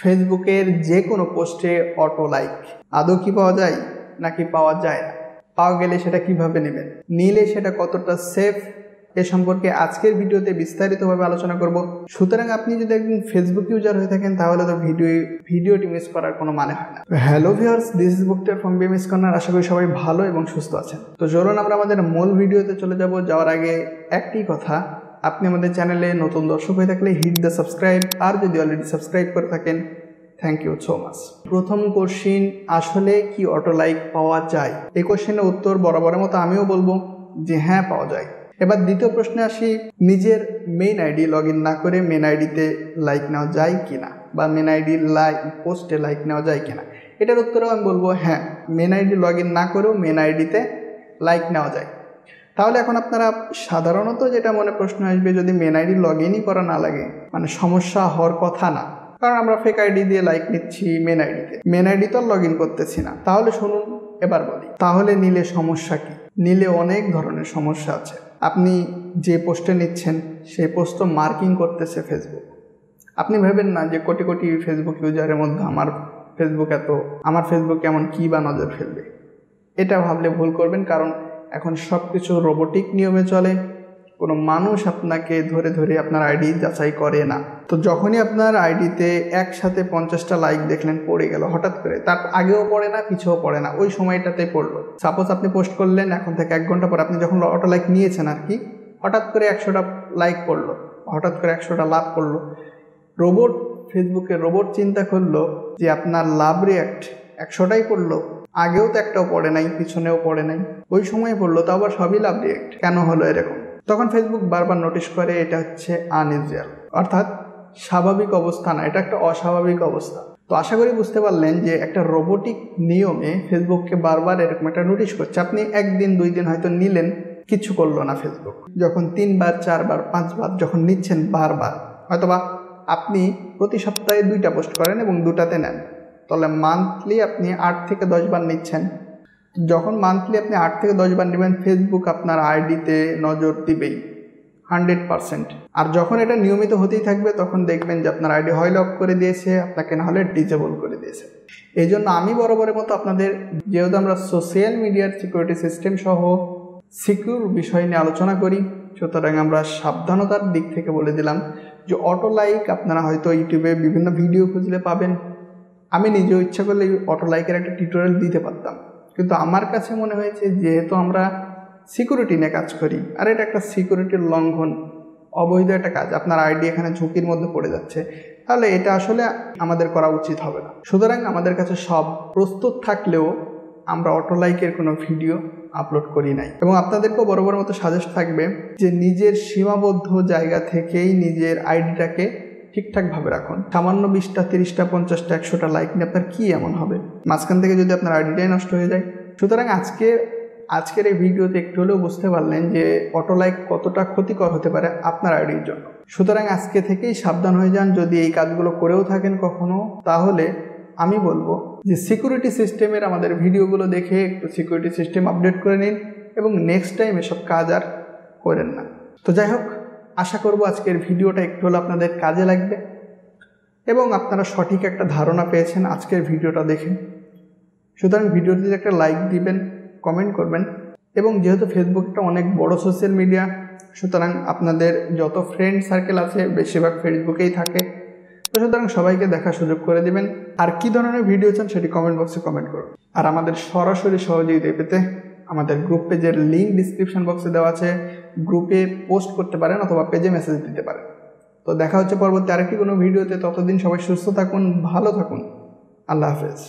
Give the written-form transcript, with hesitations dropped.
ফেসবুকের যে কোনো পোস্টে অটো লাইক আদৌ কি পাওয়া যায় নাকি পাওয়া যায় না, পাওয়া গেলে সেটা কিভাবে নেবেন, নিলে সেটা কতটা সেফ, এ সম্পর্কে আজকের ভিডিওতে বিস্তারিতভাবে আলোচনা করব। সুতরাং আপনি যদি একজন ফেসবুক ইউজার হয়ে থাকেন তাহলে তো ভিডিওটি মিস করার কোনো মানে হয় না। হ্যালো ভিউয়ার্স, দিস ইজ বুকটার ফ্রম বিএমএস কর্নার। আশা করি সবাই ভালো এবং সুস্থ আছেন। তো চলুন আমরা আমাদের মূল ভিডিওতে চলে যাব। যাওয়ার আগে একটি কথা, আপনি আমাদের চ্যানেলে নতুন দর্শক হয়ে থাকলে হিট দ্য সাবস্ক্রাইব, আর যদি অলরেডি সাবস্ক্রাইব করে থাকেন থ্যাংক ইউ সো মাচ। প্রথম কোশ্চিন, আসলে কি অটো লাইক পাওয়া যায়? এই কোশ্চিনের উত্তর বরাবরের মতো আমিও বলবো যে হ্যাঁ, পাওয়া যায়। এবার দ্বিতীয় প্রশ্নে আসি, নিজের মেইন আইডি লগ ইন না করে মেন আইডিতে লাইক নেওয়া যায় কিনা, বা মেন আইডি পোস্টে লাইক নেওয়া যায় কিনা। এটার উত্তরেও আমি বলবো হ্যাঁ, মেন আইডি লগ ইন না করেও মেন আইডিতে লাইক নেওয়া যায়। তাহলে এখন আপনারা সাধারণত যেটা মনে প্রশ্ন আসবে, যদি মেন আইডি লগ ইনই করা না লাগে, মানে সমস্যা হওয়ার কথা না, কারণ আমরা ফেক আইডি দিয়ে লাইক নিচ্ছি মেন আইডি তো লগ ইন করতেছি না। তাহলে শুনুন, এবার বলি, তাহলে নিলে সমস্যা কি? নিলে অনেক ধরনের সমস্যা আছে। আপনি যে পোস্টে নিচ্ছেন সেই পোস্ট তো মার্কিং করতেছে ফেসবুক। আপনি ভেবেন না যে কোটি কোটি ফেসবুক ইউজারের মধ্যে আমার ফেসবুক এমন কি বা নজর ফেলবে। এটা ভাবলে ভুল করবেন, কারণ এখন সব কিছু রোবোটিক নিয়মে চলে। কোনো মানুষ আপনাকে ধরে ধরে আপনার আইডি যাচাই করে না। তো যখনই আপনার আইডিতে একসাথে 50টা লাইক দেখলেন পড়ে গেল হঠাৎ করে, তার আগেও পড়ে না পিছেও পড়ে না, ওই সময়টাতে পড়লো। সাপোজ আপনি পোস্ট করলেন, এখন থেকে 1 ঘন্টা পর আপনি যখন অটো লাইক নিয়েছেন আর কি, হঠাৎ করে 100টা লাইক পড়লো, হঠাৎ করে 100টা লাভ পড়লো। ফেসবুকের রোবট চিন্তা করলো যে আপনার লাভ রিয়াক্ট 100টাই পড়লো, আগেও তো একটাও পড়ে নাই, পিছনেও পড়ে নাই, ওই সময় পড়লো, তো আবার সবই লাভ রিয়াক্ট, কেন হলো এরকম? তখন ফেসবুক বারবার নোটিশ করে এটা হচ্ছে আনইউজুয়াল, অর্থাৎ স্বাভাবিক অবস্থা না, এটা একটা অস্বাভাবিক অবস্থা। তো আশা করি বুঝতে পারলেন যে একটা রোবোটিক নিয়মে ফেসবুককে বারবার এরকম একটা নোটিশ করছে। আপনি 1 দিন 2 দিন হয়তো নিলেন, কিছু করলো না ফেসবুক। যখন 3 বার 4 বার 5 বার যখন নিচ্ছেন বারবার, হয়তোবা আপনি প্রতি সপ্তাহে 2টা পোস্ট করেন এবং 2টাতে নেন, তাহলে মান্থলি আপনি 8 থেকে 10 বার নিচ্ছেন। যখন মান্থলি আপনি 8 থেকে 10 বার নেবেন, ফেসবুক আপনার আইডিতে নজর দিবেই 100%। আর যখন এটা নিয়মিত হতেই থাকবে, তখন দেখবেন যে আপনার আইডি হয় লক করে দিয়েছে, আপনাকে না হলে ডিজেবল করে দিয়েছে। এই জন্য আমি বরাবরের মতো আপনাদের, যেহেতু আমরা সোশ্যাল মিডিয়ার সিকিউরিটি সিস্টেম সহ সিকিউর বিষয় নিয়ে আলোচনা করি, সুতরাং আমরা সাবধানতার দিক থেকে বলে দিলাম যে অটো লাইক আপনারা হয়তো ইউটিউবে বিভিন্ন ভিডিও খুঁজলে পাবেন। আমি নিজেও ইচ্ছা করলে অটো লাইকের একটা টিউটোরিয়াল দিতে পারতাম, কিন্তু আমার কাছে মনে হয়েছে যেহেতু আমরা সিকিউরিটি নিয়ে কাজ করি, আর এটা একটা সিকিউরিটির লঙ্ঘন, অবৈধ একটা কাজ, আপনার আইডি এখানে ঝুঁকির মধ্যে পড়ে যাচ্ছে, তাহলে এটা আসলে আমাদের করা উচিত হবে না। সুতরাং আমাদের কাছে সব প্রস্তুত থাকলেও আমরা অটো লাইকের কোনো ভিডিও আপলোড করি নাই। এবং আপনাদেরকেও বরাবর মতো সাজেস্ট থাকবে যে নিজের সীমাবদ্ধ জায়গা থেকেই নিজের আইডিটাকে ঠিকঠাকভাবে রাখুন। সামান্য 20টা 30টা 50টা 100টা লাইক নিয়ে আপনার কি এমন হবে মাঝখান থেকে যদি আপনার আইডিটাই নষ্ট হয়ে যায়? সুতরাং আজকের এই ভিডিওতে একটু হলেও বুঝতে পারলেন যে অটো লাইক কতটা ক্ষতিকর হতে পারে আপনার আইডির জন্য। সুতরাং আজকে থেকেই সাবধান হয়ে যান। যদি এই কাজগুলো করেও থাকেন কখনো, তাহলে আমি বলবো যে সিকিউরিটি সিস্টেমের আমাদের ভিডিওগুলো দেখে একটু সিকিউরিটি সিস্টেম আপডেট করে নিন এবং নেক্সট টাইম এসব কাজ আর করেন না। তো যাই হোক, আশা করব আজকের ভিডিওটা একটু হলে আপনাদের কাজে লাগবে এবং আপনারা সঠিক একটা ধারণা পেয়েছেন আজকের ভিডিওটা দেখে। সুতরাং ভিডিওটিতে একটা লাইক দিবেন, কমেন্ট করবেন, এবং যেহেতু ফেসবুক একটা অনেক বড় সোশ্যাল মিডিয়া, সুতরাং আপনাদের যত ফ্রেন্ড সার্কেল আছে বেশিরভাগ ফেসবুকেই থাকে, তো সুতরাং সবাইকে দেখার সুযোগ করে দিবেন। আর কি ধরনের ভিডিও চান সেটি কমেন্ট বক্সে কমেন্ট করুন। আর আমাদের সরাসরি সহযোগিতা পেতে আমাদের গ্রুপ পেজের লিঙ্ক ডিসক্রিপশন বক্সে দেওয়া আছে, গ্রুপে পোস্ট করতে পারেন অথবা পেজে মেসেজ দিতে পারেন। তো দেখা হচ্ছে পরবর্তী আরেকটি কোনো ভিডিওতে। ততদিন সবাই সুস্থ থাকুন, ভালো থাকুন, আল্লাহ হাফেজ।